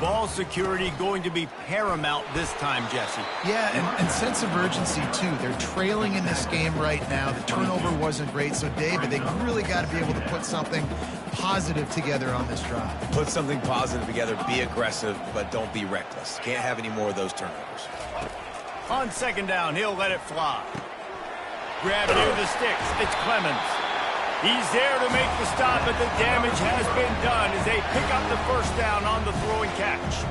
Ball security going to be paramount this time, Jesse. Yeah, and sense of urgency, too. They're trailing in this game right now. The turnover wasn't great, so, David, they really got to be able to put something positive together on this drive. Put something positive together, be aggressive, but don't be reckless. Can't have any more of those turnovers. On second down, he'll let it fly. Grab near the sticks. It's Clemens. He's there to make the stop, but the damage has been done as they pick up the first down on the throw and catch.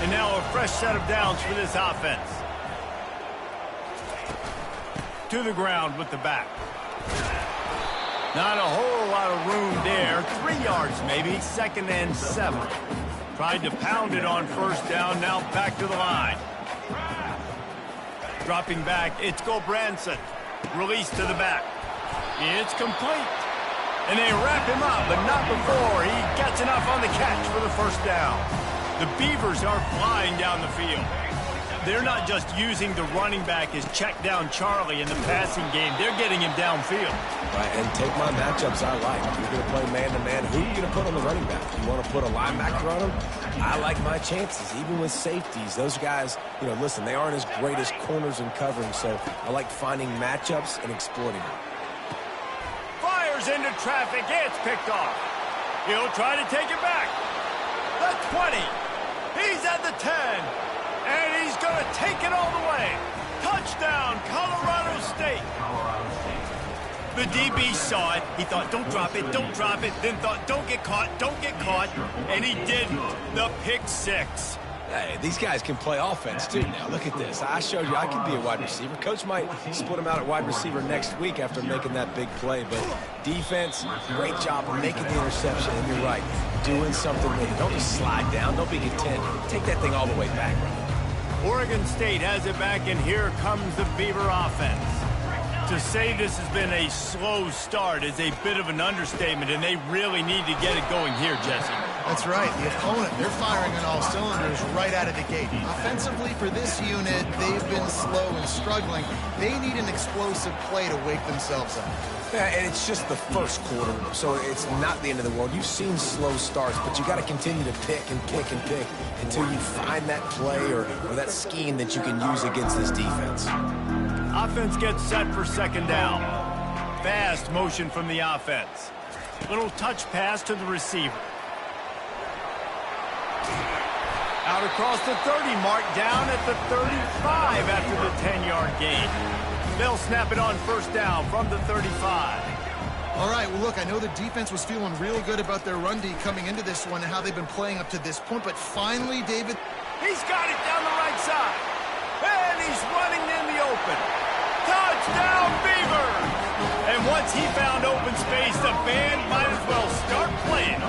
And now a fresh set of downs for this offense. To the ground with the back. Not a whole lot of room there. 3 yards maybe, 2nd and 7. Tried to pound it on first down, now back to the line. Dropping back, it's Gulbranson. Release to the back. It's complete. And they wrap him up, but not before he gets enough on the catch for the first down. The Beavers are flying down the field. They're not just using the running back as check down Charlie in the passing game. They're getting him downfield. Right, and take my matchups I like. If you're going to play man-to-man, who are you going to put on the running back? You want to put a linebacker on him? I like my chances, even with safeties. Those guys, listen, they aren't as great as corners and covering, so I like finding matchups and exploiting them. Fires into traffic. It's picked off. He'll try to take it back. The 20. He's at the 10. And he's going to take it all the way. Touchdown, Colorado State. The DB saw it. He thought, don't drop it, don't drop it. Then thought, don't get caught, don't get caught. And he didn't. The pick 6. Hey, these guys can play offense, too, now. Look at this. I showed you I can be a wide receiver. Coach might split him out at wide receiver next week after making that big play. But defense, great job of making the interception. And you're right, doing something with it. Don't just slide down. Don't be content. Take that thing all the way back. Oregon State has it back, and here comes the Beaver offense. To say this has been a slow start is a bit of an understatement, and they really need to get it going here, Jesse. That's right. The opponent, they're firing on all cylinders right out of the gate. Offensively, for this unit, they've been slow and struggling. They need an explosive play to wake themselves up. Yeah, and it's just the first quarter, so it's not the end of the world. You've seen slow starts, but you got to continue to pick and pick and pick until you find that play or that scheme that you can use against this defense. Offense gets set for second down. Fast motion from the offense. Little touch pass to the receiver. Out across the 30 mark, down at the 35 after the 10-yard gain. They'll snap it on first down from the 35. All right, well, look, I know the defense was feeling real good about their run D coming into this one and how they've been playing up to this point, but finally, David... He's got it down the right side. And he's running in the open. Touchdown, Beaver! And once he found open space, the band might as well start playing.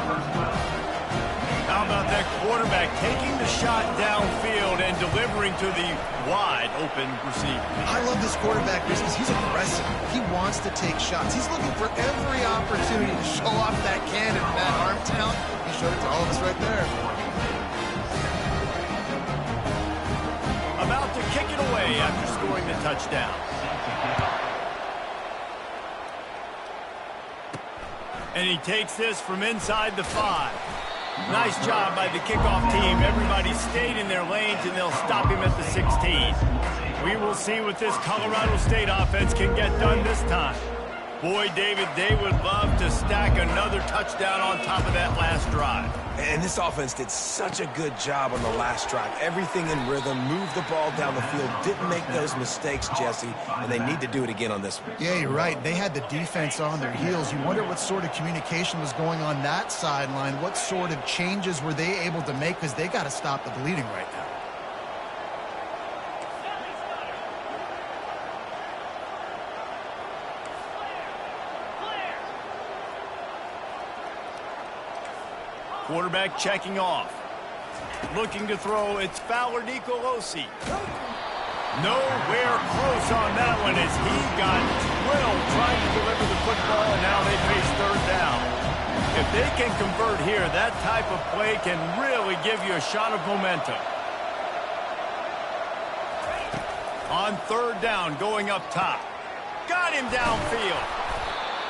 How about that quarterback taking the shot downfield and delivering to the wide open receiver? I love this quarterback because he's aggressive. He wants to take shots. He's looking for every opportunity to show off that cannon and that arm talent. He showed it to all of us right there. About to kick it away after scoring the touchdown. And he takes this from inside the 5. Nice job by the kickoff team. Everybody stayed in their lanes, and they'll stop him at the 16. We will see what this Colorado State offense can get done this time. Boy, David, they would love to stack another touchdown on top of that last drive. And this offense did such a good job on the last drive. Everything in rhythm, moved the ball down the field, didn't make those mistakes, Jesse, and they need to do it again on this one. Yeah, you're right. They had the defense on their heels. You wonder what sort of communication was going on that sideline. What sort of changes were they able to make, because they got to stop the bleeding right now. Quarterback checking off. Looking to throw, it's Fowler Nicolosi. Nowhere close on that one as he got drilled trying to deliver the football, and now they face third down. If they can convert here, that type of play can really give you a shot of momentum. On third down, going up top. Got him downfield.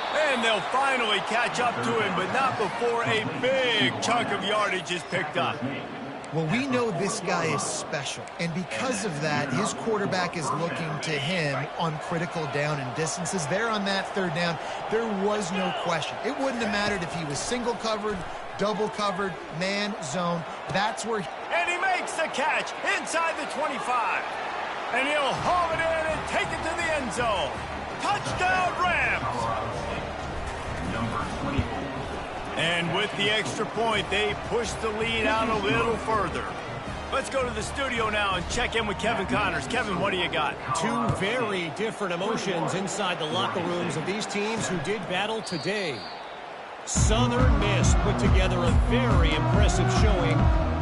And they'll finally catch up to him, but not before a big chunk of yardage is picked up. Well, we know this guy is special, and because of that, his quarterback is looking to him on critical down and distances. There on that third down, there was no question. It wouldn't have mattered if he was single covered, double covered, man, zone. That's where... And he makes the catch inside the 25. And he'll haul it in and take it to the end zone. Touchdown, Rams! And with the extra point, they push the lead out a little further. Let's go to the studio now and check in with Kevin Connors. Kevin, what do you got? Two very different emotions inside the locker rooms of these teams who did battle today. Southern Miss put together a very impressive showing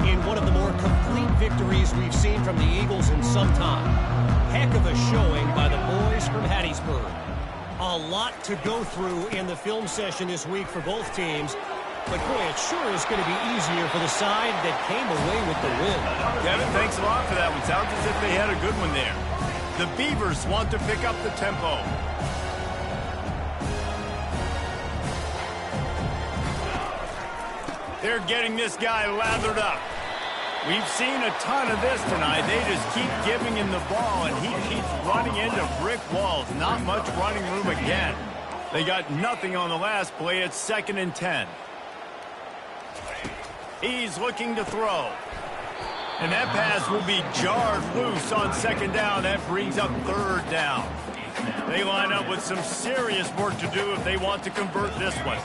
in one of the more complete victories we've seen from the Eagles in some time. Heck of a showing by the boys from Hattiesburg. A lot to go through in the film session this week for both teams. But, boy, it sure is going to be easier for the side that came away with the win. Kevin, thanks a lot for that one. Sounds as if they had a good one there. The Beavers want to pick up the tempo. They're getting this guy lathered up. We've seen a ton of this tonight. They just keep giving him the ball, and he keeps running into brick walls. Not much running room again. They got nothing on the last play. It's 2nd and 10. He's looking to throw. And that pass will be jarred loose on 2nd down. That brings up 3rd down. They line up with some serious work to do if they want to convert this one.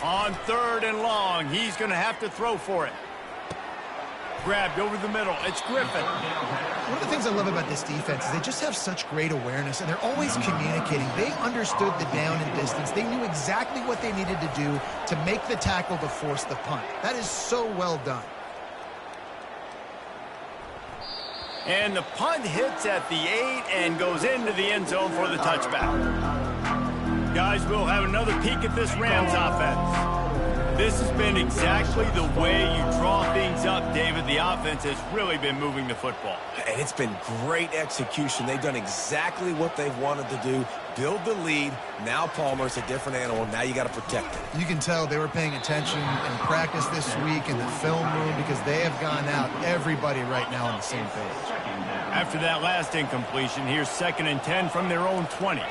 On 3rd and long, he's going to have to throw for it. Grabbed over the middle. It's Griffin. One of the things I love about this defense is they just have such great awareness, and they're always communicating. They understood the down and distance. They knew exactly what they needed to do to make the tackle to force the punt. That is so well done. And the punt hits at the 8 and goes into the end zone for the touchback. Guys, we'll have another peek at this Rams offense. This has been exactly the way you draw things up, David. The offense has really been moving the football. And it's been great execution. They've done exactly what they've wanted to do. Build the lead. Now Palmer's a different animal. Now you got to protect it. You can tell they were paying attention in practice this week in the film room because they have gone out, everybody right now on the same page. After that last incompletion, here's 2nd and 10 from their own 20.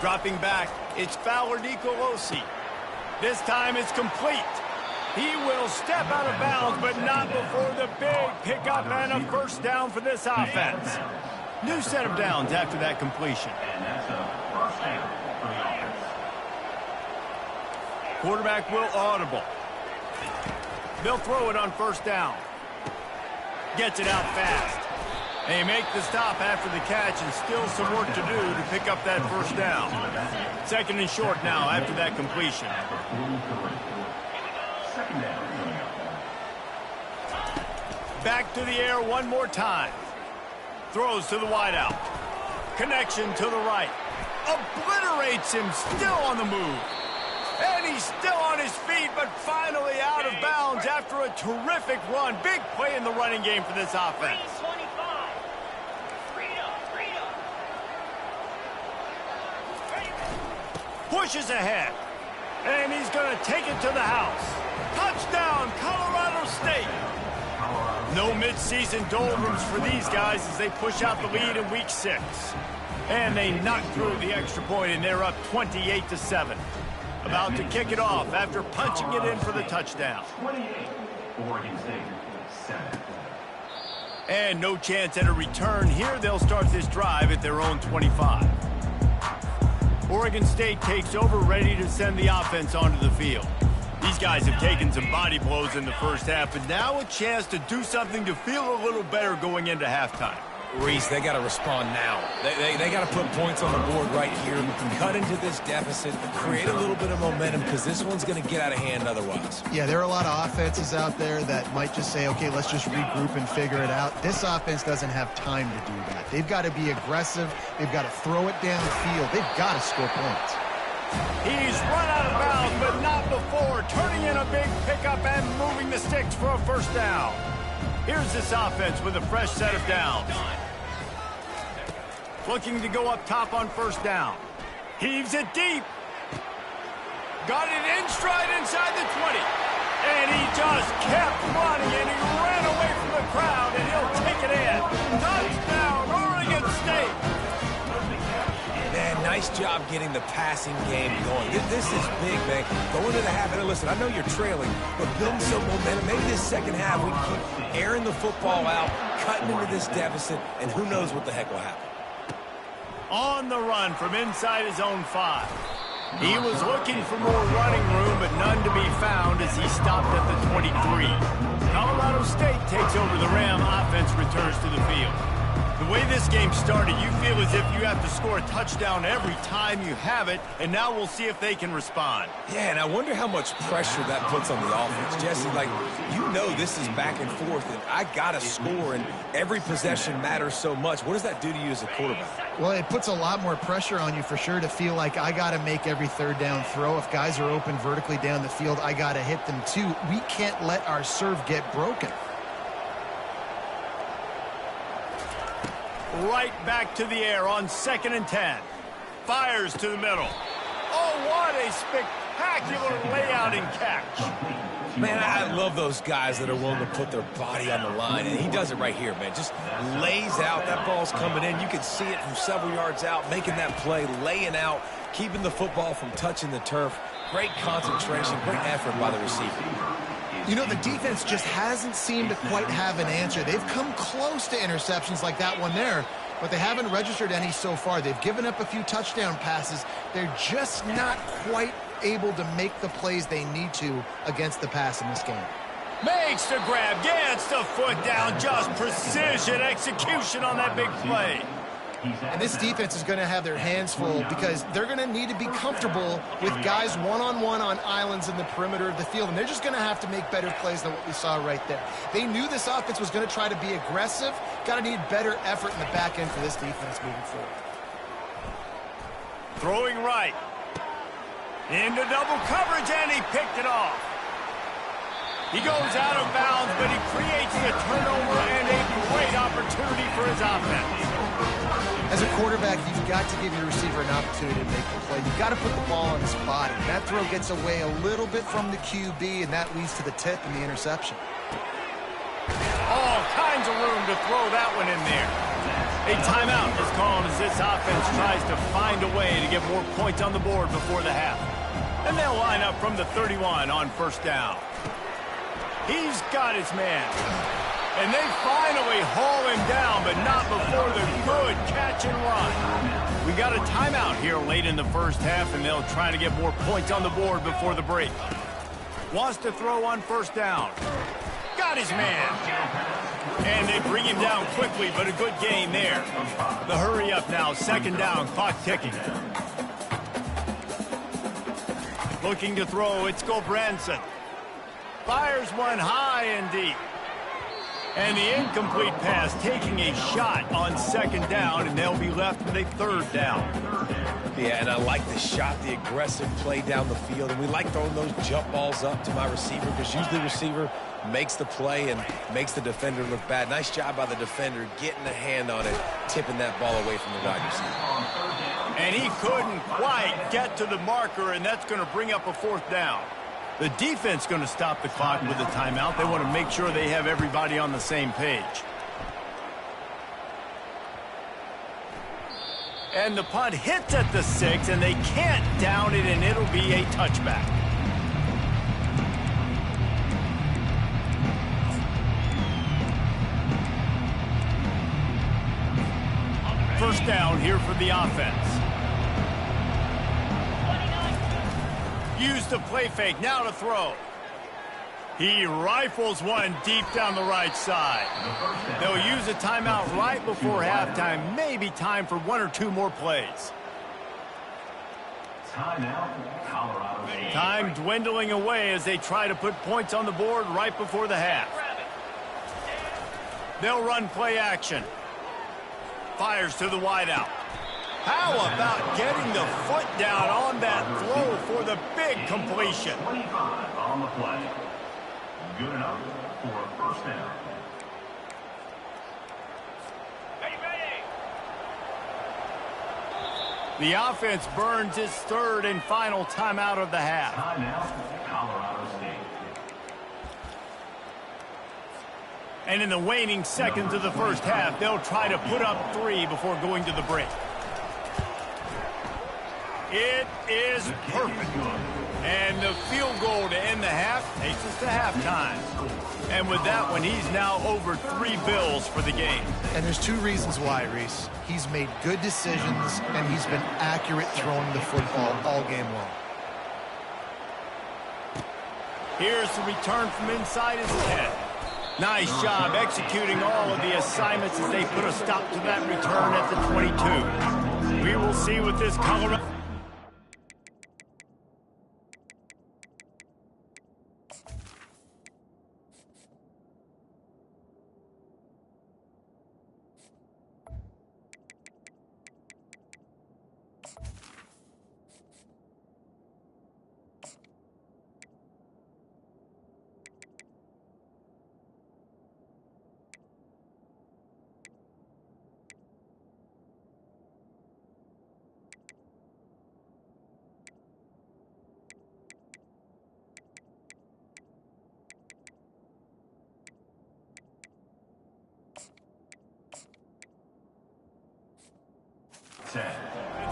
Dropping back, it's Fowler Nicolosi. This time it's complete. He will step out of bounds, but not before the big pickup and a 1st down for this offense. New set of downs after that completion. Quarterback will audible. They'll throw it on 1st down. Gets it out fast. They make the stop after the catch, and still some work to do to pick up that 1st down. 2nd and short now after that completion. Back to the air one more time. Throws to the wideout. Connection to the right. Obliterates him, still on the move. And he's still on his feet, but finally out of bounds after a terrific run. Big play in the running game for this offense. Pushes ahead. And he's going to take it to the house. Touchdown, Colorado State. No midseason doldrums for these guys as they push out the lead in Week 6. And they knock through the extra point, and they're up 28-7. About to kick it off after punching it in for the touchdown. And no chance at a return here. They'll start this drive at their own 25. Oregon State takes over, ready to send the offense onto the field. These guys have taken some body blows in the first half, but now a chance to do something to feel a little better going into halftime. Reese, they got to respond now. They got to put points on the board right here, cut into this deficit, create a little bit of momentum, because this one's going to get out of hand otherwise. Yeah, there are a lot of offenses out there that might just say, okay, let's just regroup and figure it out. This offense doesn't have time to do that. They've got to be aggressive. They've got to throw it downfield. They've got to score points. He's run out of bounds, but not before, turning in a big pickup and moving the sticks for a 1st down. Here's this offense with a fresh set of downs. Looking to go up top on 1st down. Heaves it deep. Got it in stride inside the 20. And he just kept running, and he ran away from the crowd, and he'll take it in. Touchdown, Oregon State. Man, nice job getting the passing game going. This is big, man. Going to the half, and listen, I know you're trailing, but building some momentum. Maybe this second half we can keep airing the football out, cutting into this deficit, and who knows what the heck will happen. On the run from inside his own 5. He was looking for more running room, but none to be found as he stopped at the 23. Colorado State takes over the Ram. Offense returns to the field. The way this game started, you feel as if you have to score a touchdown every time you have it, and now we'll see if they can respond. Yeah, and I wonder how much pressure that puts on the offense. Jesse, like, you know this is back and forth, and I got to score, and every possession matters so much. What does that do to you as a quarterback? Well, it puts a lot more pressure on you for sure to feel like I got to make every third down throw. If guys are open vertically down the field, I got to hit them too. We can't let our serve get broken. Right back to the air on 2nd and 10. Fires to the middle. Oh, what a spectacular layout and catch. Man, I love those guys that are willing to put their body on the line, and he does it right here, man. Just lays out. That ball's coming in. You can see it from several yards out, making that play, laying out, keeping the football from touching the turf. Great concentration, great effort by the receiver. You know, the defense just hasn't seemed to quite have an answer. They've come close to interceptions like that one there, but they haven't registered any so far. They've given up a few touchdown passes. They're just not quite able to make the plays they need to against the pass in this game. Makes the grab, gets the foot down, just precision execution on that big play. And this defense is going to have their hands full because they're going to need to be comfortable with guys one-on-one on islands in the perimeter of the field, and they're just going to have to make better plays than what we saw right there. They knew this offense was going to try to be aggressive. Got to need better effort in the back end for this defense moving forward. Throwing right. Into double coverage, and he picked it off. He goes out of bounds, but he creates the turnover and a great opportunity for his offense. As a quarterback, you've got to give your receiver an opportunity to make the play. You've got to put the ball on his body. That throw gets away a little bit from the QB, and that leads to the tip and the interception. All kinds of room to throw that one in there. A timeout is called as this offense tries to find a way to get more points on the board before the half. And they'll line up from the 31 on 1st down. He's got his man. And they finally haul him down, but not before the good catch and run. We got a timeout here late in the 1st half, and they'll try to get more points on the board before the break. Wants to throw on 1st down. Got his man. And they bring him down quickly, but a good gain there. The hurry up now, 2nd down, clock ticking. Looking to throw, it's Gulbranson. Fires one high and deep. And the incomplete pass taking a shot on 2nd down, and they'll be left with a 3rd down. Yeah, and I like the shot, the aggressive play down the field, and we like throwing those jump balls up to my receiver because usually the receiver makes the play and makes the defender look bad. Nice job by the defender getting a hand on it, tipping that ball away from the wide receiver. And he couldn't quite get to the marker, and that's going to bring up a 4th down. The defense going to stop the clock with a timeout. They want to make sure they have everybody on the same page. And the punt hits at the 6, and they can't down it, and it'll be a touchback. First down here for the offense. Used the play fake, now to throw. He rifles one deep down the right side. They'll use a timeout right before halftime. Maybe time for 1 or 2 more plays. Time dwindling away as they try to put points on the board right before the half. They'll run play action. Fires to the wideout. How about getting the foot down on that throw for the big completion? 25 on the play. Good enough for a 1st down. The offense burns its third and final timeout of the half. Timeout, Colorado State. And in the waning seconds of the first half, they'll try to put up 3 before going to the break. It is perfect. And the field goal to end the half takes us to halftime. And with that one, he's now over 3 bills for the game. And there's 2 reasons why, Reese. He's made good decisions, and he's been accurate throwing the football all game long. Here's the return from inside his 10. Nice job executing all of the assignments as they put a stop to that return at the 22. We will see what this Colorado...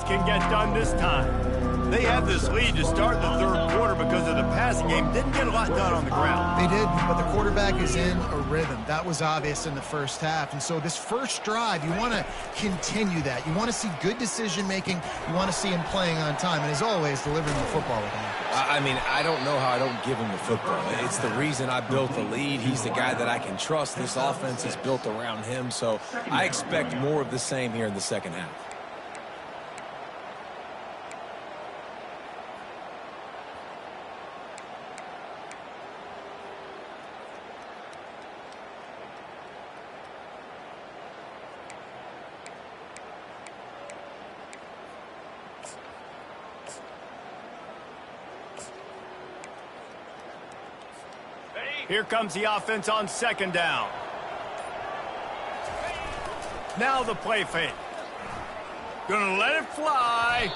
can get done this time. They had this lead to start the third quarter because of the passing game. Didn't get a lot done on the ground. They did, but the quarterback is in a rhythm. That was obvious in the first half. And so this first drive, you want to continue that. You want to see good decision-making. You want to see him playing on time. And as always, delivering the football with him. I mean, I don't know how I don't give him the football. It's the reason I built the lead. He's the guy that I can trust. This offense is built around him. So I expect more of the same here in the second half. Here comes the offense on second down. Now the play fake. Gonna let it fly.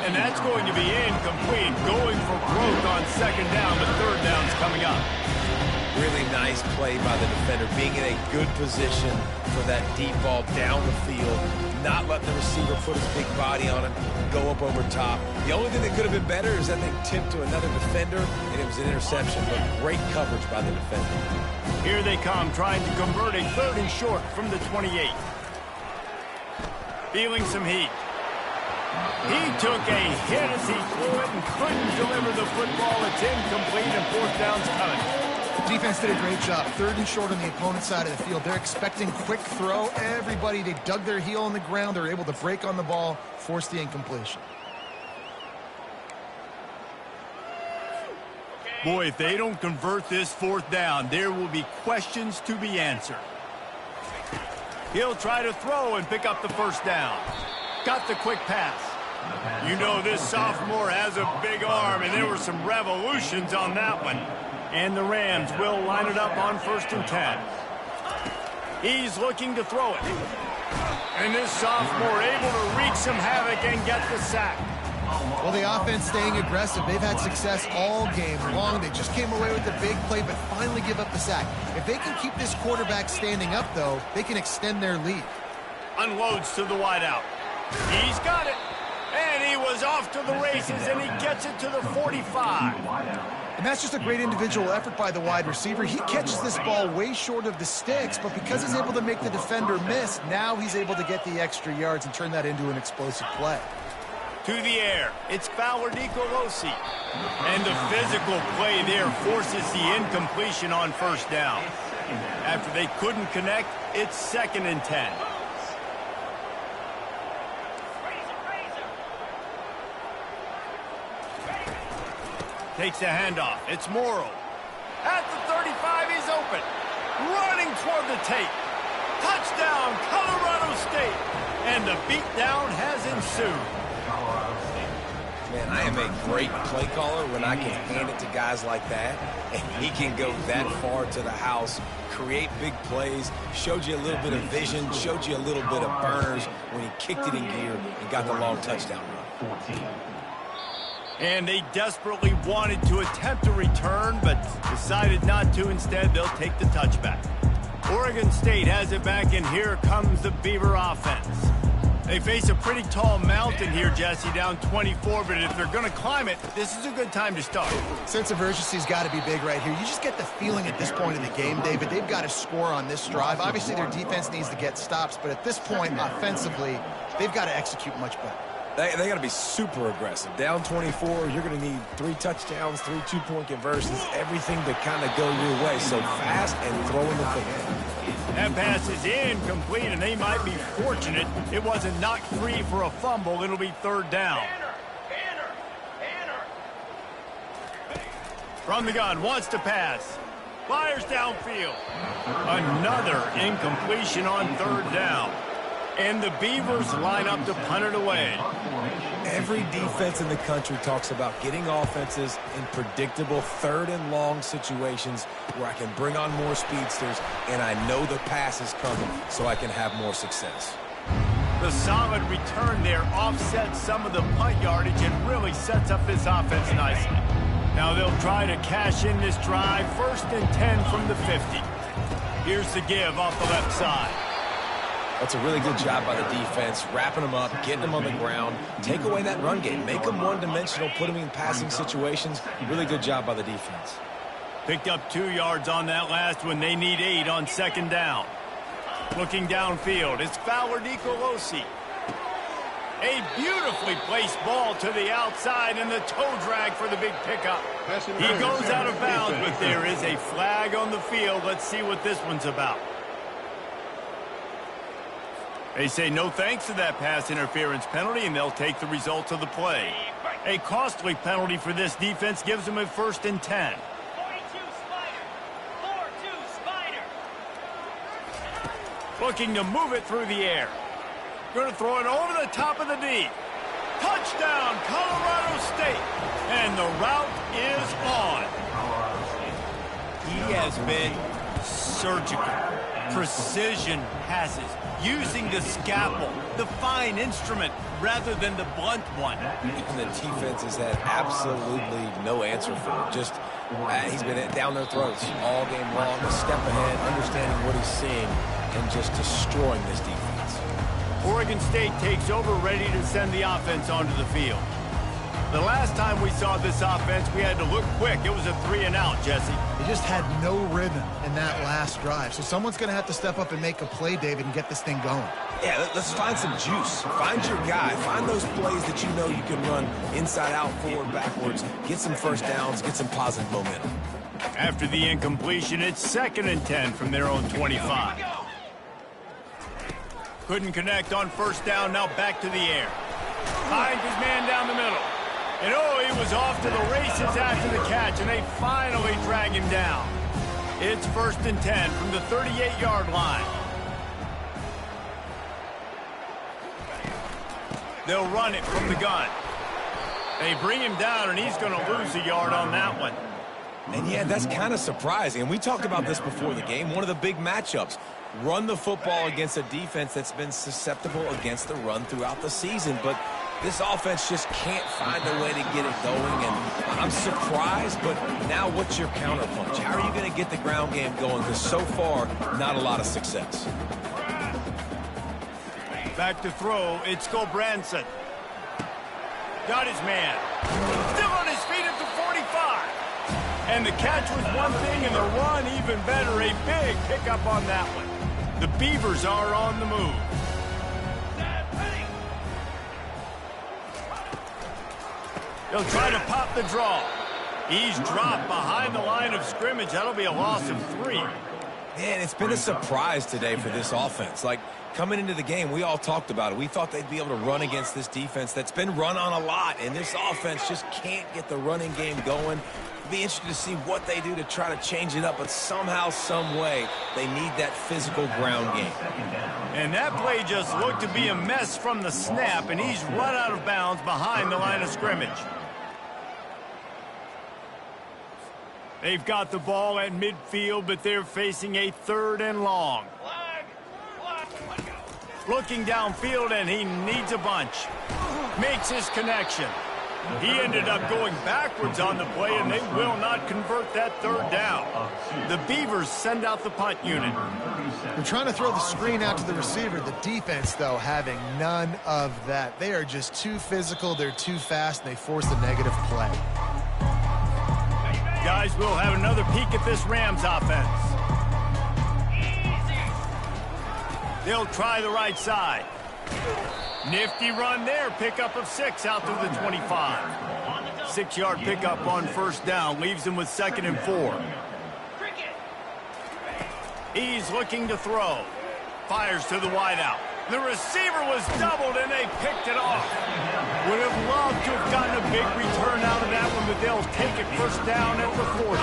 And that's going to be incomplete. Going for broke on second down, but third down's coming up. Really nice play by the defender, being in a good position for that deep ball down the field, not letting the receiver put his big body on him, go up over top. The only thing that could have been better is that they tipped to another defender, and it was an interception, but great coverage by the defender. Here they come, trying to convert a third and short from the 28. Feeling some heat. He took a hit as he threw it and couldn't deliver the football. It's incomplete, and fourth down's coming. The defense did a great job. Third and short on the opponent's side of the field. They're expecting quick throw. Everybody, they dug their heel on the ground. They're able to break on the ball, force the incompletion. Boy, if they don't convert this fourth down, there will be questions to be answered. He'll try to throw and pick up the first down. Got the quick pass. You know this sophomore has a big arm, and there were some revolutions on that one. And the Rams will line it up on 1st and 10. He's looking to throw it. And this sophomore able to wreak some havoc and get the sack. Well, the offense staying aggressive. They've had success all game long. They just came away with the big play, but finally give up the sack. If they can keep this quarterback standing up, though, they can extend their lead. Unloads to the wideout. He's got it. And he was off to the races, and he gets it to the 45. And that's just a great individual effort by the wide receiver. He catches this ball way short of the sticks, but because he's able to make the defender miss, now he's able to get the extra yards and turn that into an explosive play. To the air, it's Fowler Nicolosi. And the physical play there forces the incompletion on first down. After they couldn't connect, it's 2nd and 10. Takes a handoff. It's Morrow. At the 35, he's open. Running toward the tape. Touchdown, Colorado State. And the beatdown has ensued. Man, I am a great play caller when I can hand it to guys like that, and he can go that far to the house, create big plays, showed you a little bit of vision, showed you a little bit of burners when he kicked it in gear and got the long touchdown run. 14. And they desperately wanted to attempt a return, but decided not to. Instead, they'll take the touchback. Oregon State has it back, and here comes the Beaver offense. They face a pretty tall mountain here, Jesse, down 24, but if they're going to climb it, this is a good time to start. Sense of urgency's got to be big right here. You just get the feeling at this point in the game, David, they've got to score on this drive. Obviously, their defense needs to get stops, but at this point, offensively, they've got to execute much better. They got to be super aggressive. Down 24, you're going to need 3 touchdowns, 3 two-point conversions, everything to kind of go your way. So fast and throwing the football. That pass is incomplete, and they might be fortunate it wasn't knocked free for a fumble. It'll be third down. From the gun, wants to pass. Fires downfield. Another incompletion on third down. And the Beavers line up to punt it away. Every defense in the country talks about getting offenses in predictable third and long situations where I can bring on more speedsters and I know the pass is coming so I can have more success. The solid return there offsets some of the punt yardage and really sets up this offense nicely. Now they'll try to cash in this drive. 1st and 10 from the 50. Here's the give off the left side. That's a really good job by the defense, wrapping them up, getting them on the ground, take away that run game, make them one-dimensional, put them in passing situations. Really good job by the defense. Picked up 2 yards on that last one. They need 8 on 2nd down. Looking downfield, it's Fowler Nicolosi. A beautifully placed ball to the outside and the toe drag for the big pickup. He goes out of bounds, but there is a flag on the field. Let's see what this one's about. They say no thanks to that pass interference penalty, and they'll take the results of the play. A costly penalty for this defense gives them a 1st and 10. 42 Spider. 4-2 Spider. Looking to move it through the air. Going to throw it over the top of the D. Touchdown, Colorado State. And the route is on. He has been surgical. Precision passes. Using the scalpel, the fine instrument, rather than the blunt one. And the defense has had absolutely no answer for it. Just, he's been down their throats all game long, a step ahead, understanding what he's seeing, and just destroying this defense. Oregon State takes over, ready to send the offense onto the field. The last time we saw this offense, we had to look quick. It was a 3-and-out, Jesse. They just had no rhythm in that last drive. So someone's going to have to step up and make a play, David, and get this thing going. Yeah, let's find some juice. Find your guy. Find those plays that you know you can run inside out, forward, backwards. Get some first downs. Get some positive momentum. After the incompletion, it's 2nd and 10 from their own 25. Couldn't connect on 1st down. Now back to the air. Finds his man down the middle. And oh, he was off to the races after the catch, and they finally drag him down. It's 1st and 10 from the 38-yard line. They'll run it from the gun. They bring him down, and he's going to lose a yard on that one. And yeah, that's kind of surprising. And we talked about this before the game. One of the big matchups. Run the football against a defense that's been susceptible against the run throughout the season. But this offense just can't find a way to get it going, and I'm surprised, but now what's your counterpunch? How are you going to get the ground game going? Because so far, not a lot of success. Back to throw, it's Gulbranson. Got his man. Still on his feet at the 45. And the catch was one thing, and the run even better. A big pickup on that one. The Beavers are on the move. They'll try to pop the draw. He's dropped behind the line of scrimmage. That'll be a loss of 3. Man, it's been a surprise today for this offense. Like, coming into the game, we all talked about it. We thought they'd be able to run against this defense that's been run on a lot, and this offense just can't get the running game going. It'll be interesting to see what they do to try to change it up, but somehow, some way, they need that physical ground game. And that play just looked to be a mess from the snap, and he's run out of bounds behind the line of scrimmage. They've got the ball at midfield, but they're facing a 3rd and long. Looking downfield, and he needs a bunch. Makes his connection. He ended up going backwards on the play, and they will not convert that 3rd down. The Beavers send out the punt unit. They're trying to throw the screen out to the receiver. The defense, though, having none of that. They are just too physical. They're too fast, and they force a negative play. Guys, we'll have another peek at this Rams offense. They'll try the right side. Nifty run there. Pickup of 6 out through the 25. 6-yard pickup on 1st down. Leaves him with 2nd and 4. He's looking to throw. Fires to the wideout. The receiver was doubled, and they picked it off. Would have loved to have gotten a big return out of that one, but they'll take it 1st down at the 40.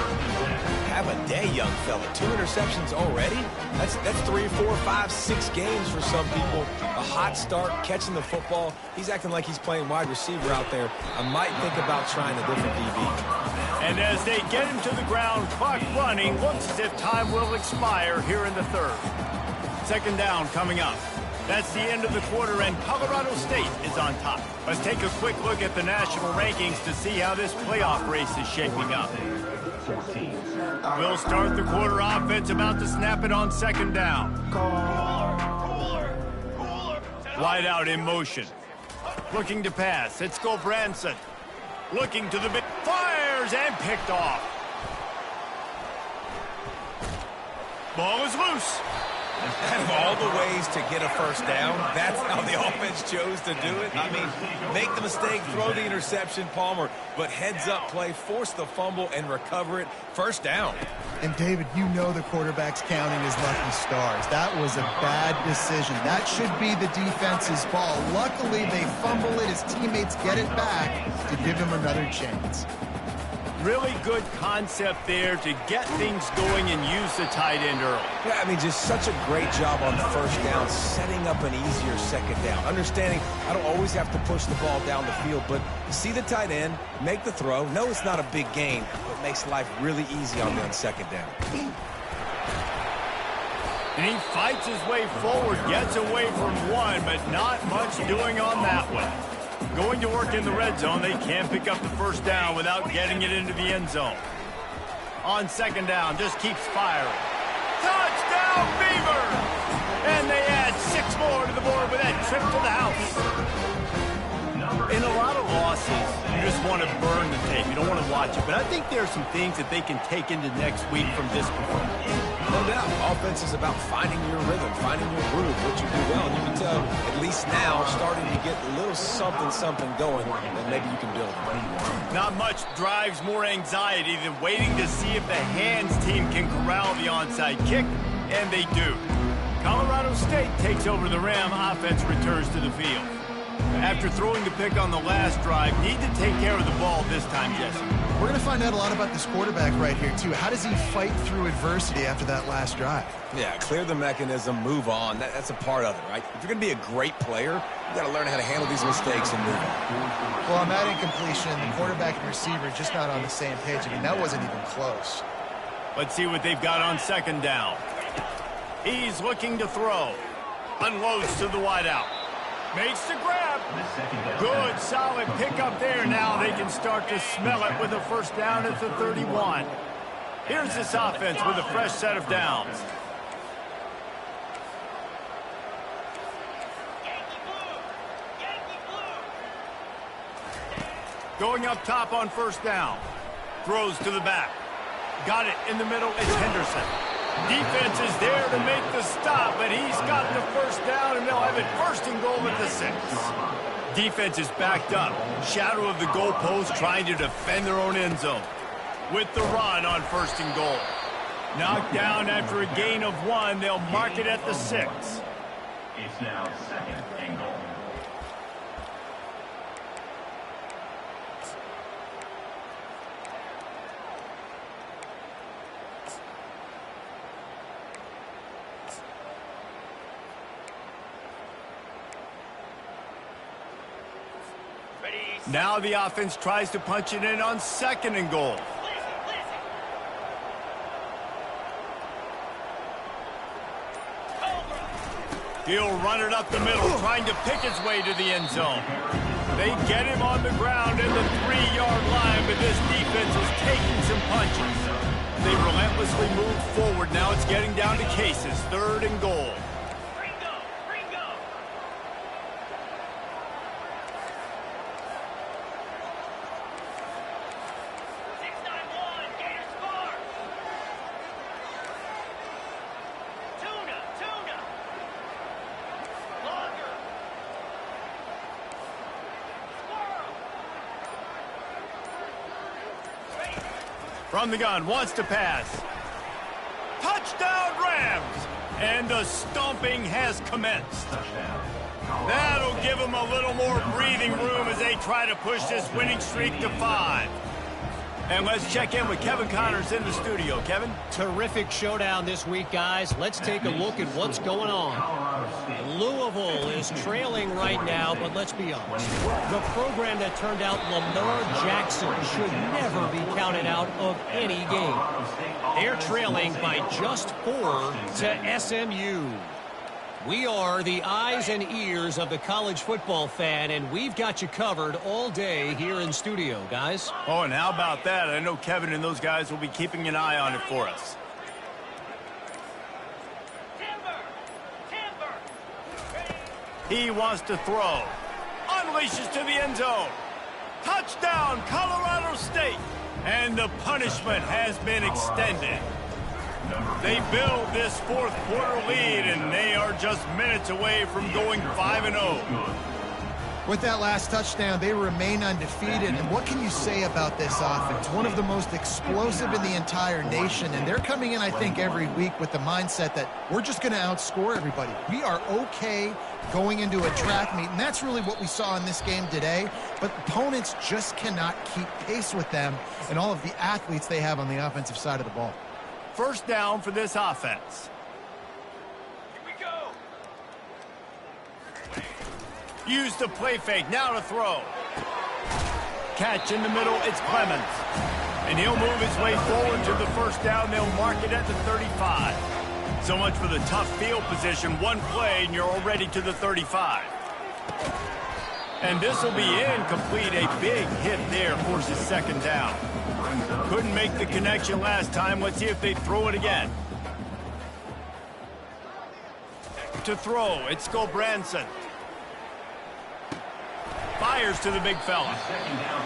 Have a day, young fella. 2 interceptions already? That's 3, 4, 5, 6 games for some people. A hot start, catching the football. He's acting like he's playing wide receiver out there. I might think about trying a different DB. And as they get him to the ground, clock running, looks as if time will expire here in the 3rd. 2nd down coming up. That's the end of the quarter, and Colorado State is on top. Let's take a quick look at the national rankings to see how this playoff race is shaping up. We'll start the quarter offense, about to snap it on 2nd down. Wide out in motion. Looking to pass. It's Gulbranson. Looking to the big. Fires and picked off. Ball is loose. Out of all the ways to get a 1st down, that's how the offense chose to do it. I mean, make the mistake, throw the interception, Palmer, but heads-up play, force the fumble, and recover it. 1st down. And, David, you know the quarterback's counting his lucky stars. That was a bad decision. That should be the defense's ball. Luckily, they fumble it. His teammates get it back to give him another chance. Really good concept there to get things going and use the tight end early. Yeah, I mean, just such a great job on 1st down, setting up an easier 2nd down. Understanding I don't always have to push the ball down the field, but see the tight end, make the throw. No, it's not a big gain, but makes life really easy on me on 2nd down. And he fights his way forward, gets away from one, but not much doing on that one. Going to work in the red zone, they can't pick up the 1st down without getting it into the end zone. On 2nd down, just keeps firing. Touchdown, Beavers! And they add 6 more to the board with that trip to the house. In a lot of losses, you just want to burn the tape. You don't want to watch it. But I think there are some things that they can take into next week from this performance. No doubt. Offense is about finding your rhythm, finding your groove, what you do well. And you can tell, at least now, starting to get a little something going that maybe you can build. Not much drives more anxiety than waiting to see if the hands team can corral the onside kick, and they do. Colorado State takes over the Ram. Offense returns to the field. After throwing the pick on the last drive, need to take care of the ball this time, Jesse. We're going to find out a lot about this quarterback right here, too. How does he fight through adversity after that last drive? Yeah, clear the mechanism, move on. That's a part of it, right? If you're going to be a great player, you got to learn how to handle these mistakes and move on. Well, on that incompletion, the quarterback and receiver just not on the same page. I mean, that wasn't even close. Let's see what they've got on 2nd down. He's looking to throw. Unloads to the wideout. Makes the grab. Good, solid pickup there. Now they can start to smell it with a 1st down at the 31. Here's this offense with a fresh set of downs. Going up top on 1st down. Throws to the back. Got it in the middle. It's Henderson. Defense is there to make the stop, but he's got the 1st down, and they'll have it 1st and goal at the 6. Defense is backed up. Shadow of the goalpost trying to defend their own end zone. With the run on 1st and goal. Knocked down after a gain of 1. They'll mark it at the 6. It's now 2nd and goal. Now the offense tries to punch it in on 2nd and goal. He'll run it up the middle, trying to pick his way to the end zone. They get him on the ground at the 3-yard line, but this defense is taking some punches. They relentlessly move forward. Now it's getting down to cases. 3rd and goal. Ringo! 6-9-1, Gators score! Tuna! Longer! From the gun, wants to pass. Touchdown, Rams! And the stomping has commenced. That'll give them a little more breathing room as they try to push this winning streak to 5. And let's check in with Kevin Connors in the studio. Kevin? Terrific showdown this week, guys. Let's take a look at what's going on. Louisville is trailing right now, but let's be honest. The program that turned out Lamar Jackson should never be counted out of any game. They're trailing by just 4 to SMU. We are the eyes and ears of the college football fan, and we've got you covered all day here in studio, guys. Oh, and how about that? I know Kevin and those guys will be keeping an eye on it for us. He wants to throw. Unleashes to the end zone. Touchdown, Colorado State. And the punishment has been extended. They build this 4th quarter lead, and they are just minutes away from going 5-0. With that last touchdown, they remain undefeated. And what can you say about this offense? One of the most explosive in the entire nation. And they're coming in, I think, every week with the mindset that we're just going to outscore everybody. We are okay going into a track meet. And that's really what we saw in this game today. But opponents just cannot keep pace with them and all of the athletes they have on the offensive side of the ball. 1st down for this offense. Here we go! Use the play fake, now to throw. Catch in the middle, it's Clemens. And he'll move his way forward to the 1st down. They'll mark it at the 35. So much for the tough field position. One play, and you're already to the 35. And this will be incomplete. A big hit there forces 2nd down. Couldn't make the connection last time. Let's see if they throw it again. To throw, it's Gulbranson. Fires to the big fella.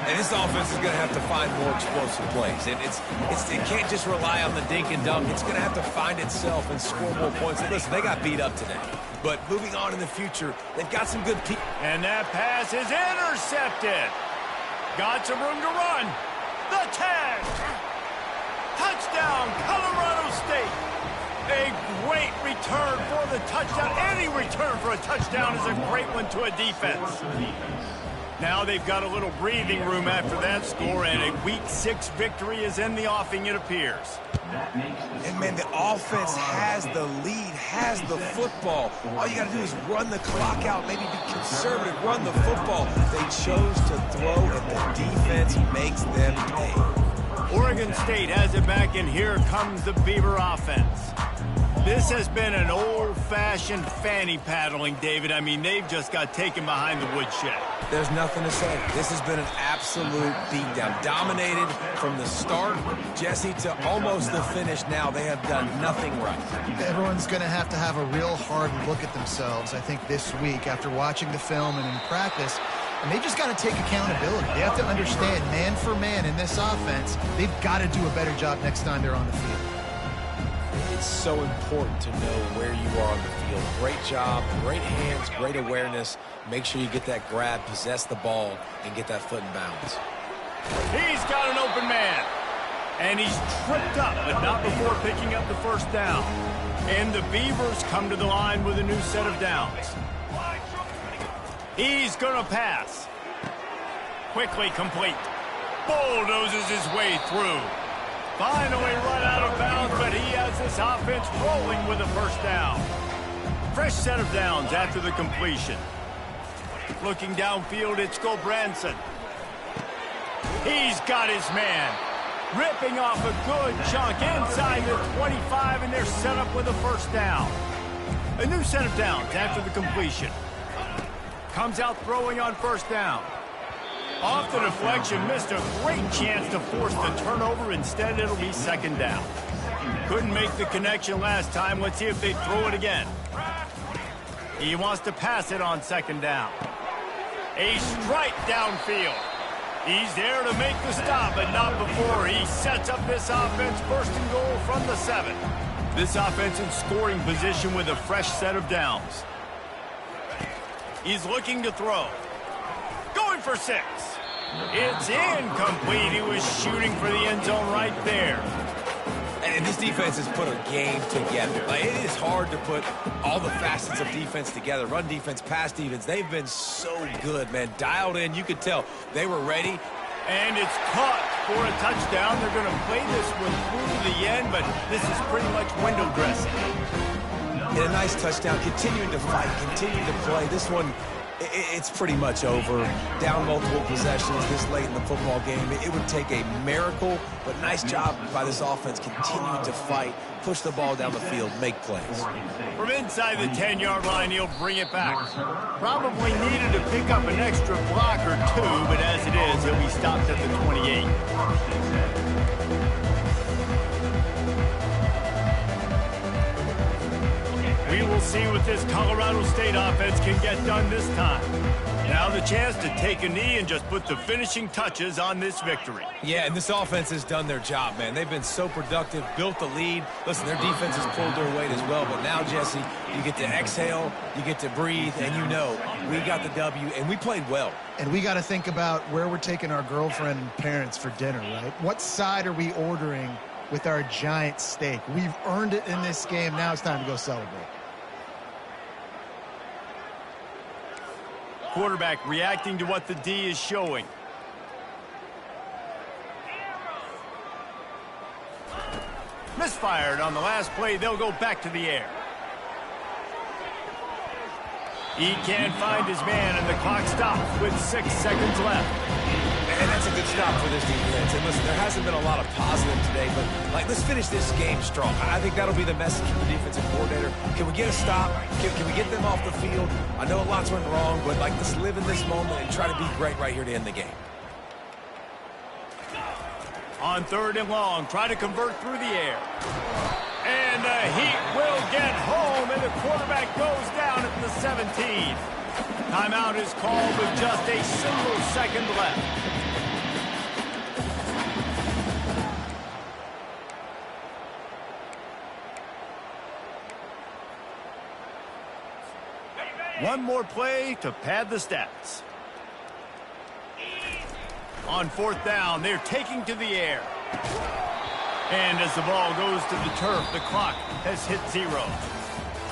And this offense is going to have to find more explosive plays. And it can't just rely on the dink and dunk. It's going to have to find itself and score more points. And listen, they got beat up today. But moving on in the future, they've got some good people. And that pass is intercepted. Got some room to run. The 10. Touchdown, Colorado State. A great return for the touchdown. Any return for a touchdown is a great one to a defense. Now they've got a little breathing room after that score, and a Week 6 victory is in the offing, it appears. And, man, the offense has the lead, has the football. All you got to do is run the clock out, maybe be conservative, run the football. They chose to throw, and the defense makes them pay. Oregon State has it back, and here comes the Beaver offense. This has been an old-fashioned fanny paddling, David. I mean, they've just got taken behind the woodshed. There's nothing to say. This has been an absolute beatdown. Dominated from the start, Jesse, to almost the finish now. They have done nothing right. Everyone's going to have a real hard look at themselves, I think, this week after watching the film and in practice. And they just got to take accountability. They have to understand, man for man in this offense, they've got to do a better job next time they're on the field. It's so important to know where you are on the field. Great job, great hands, great awareness. Make sure you get that grab, possess the ball, and get that foot in bounds. He's got an open man. And he's tripped up, but not before picking up the 1st down. And the Beavers come to the line with a new set of downs. He's going to pass. Quickly complete. Bulldozes his way through. Finally run out of bounds, but he has this offense rolling with a 1st down. Fresh set of downs after the completion. Looking downfield, it's Gulbranson. He's got his man. Ripping off a good chunk inside the 25, and they're set up with a 1st down. A new set of downs after the completion. Comes out throwing on first down. Off the deflection, missed a great chance to force the turnover. Instead, it'll be second down. Couldn't make the connection last time. Let's see if they throw it again. He wants to pass it on second down. A strike downfield. He's there to make the stop, but not before. He sets up this offense first and goal from the 7. This offense in scoring position with a fresh set of downs. He's looking to throw. Going for 6. It's incomplete. He was shooting for the end zone right there. And this defense has put a game together. Like, it is hard to put all the facets of defense together. Run defense, pass defense. They've been so good, man. Dialed in. You could tell they were ready. And it's caught for a touchdown. They're going to play this one through to the end, but this is pretty much window dressing. And a nice touchdown. Continuing to fight, continuing to play. This one, it's pretty much over. Down multiple possessions this late in the football game. It would take a miracle, but nice job by this offense continuing to fight, push the ball down the field, make plays. From inside the 10-yard line, he'll bring it back. Probably needed to pick up an extra block or 2, but as it is, he'll be stopped at the 28. We will see what this Colorado State offense can get done this time. Now the chance to take a knee and just put the finishing touches on this victory. Yeah, and this offense has done their job, man. They've been so productive, built the lead. Listen, their defense has pulled their weight as well. But now, Jesse, you get to exhale, you get to breathe, and you know we got the W, and we played well. And we got to think about where we're taking our girlfriend and parents for dinner, right? What side are we ordering with our giant steak? We've earned it in this game. Now it's time to go celebrate. Quarterback reacting to what the D is showing. Misfired on the last play. They'll go back to the air. He can't find his man, and the clock stops with 6 seconds left. And that's a good stop for this defense. And listen, there hasn't been a lot of positive today, but like, let's finish this game strong. I think that'll be the message from the defensive coordinator. Can we get a stop? Can we get them off the field? I know a lot's went wrong, but like, let's live in this moment and try to be great right here to end the game. On 3rd and long, try to convert through the air. And the Heat will get home, and the quarterback goes down at the 17. Timeout is called with just a single second left. One more play to pad the stats. On 4th down, they're taking to the air. And as the ball goes to the turf, the clock has hit 0.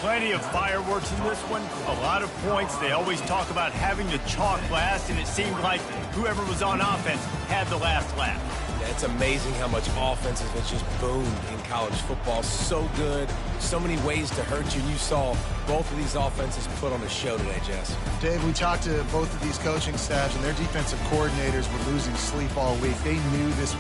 Plenty of fireworks in this one, a lot of points. They always talk about having to chalk last, and it seemed like whoever was on offense had the last laugh. Yeah, it's amazing how much offense has just boomed in college football. So good, so many ways to hurt you. You saw both of these offenses put on a show today, Jess. Dave, we talked to both of these coaching staffs, and their defensive coordinators were losing sleep all week. They knew this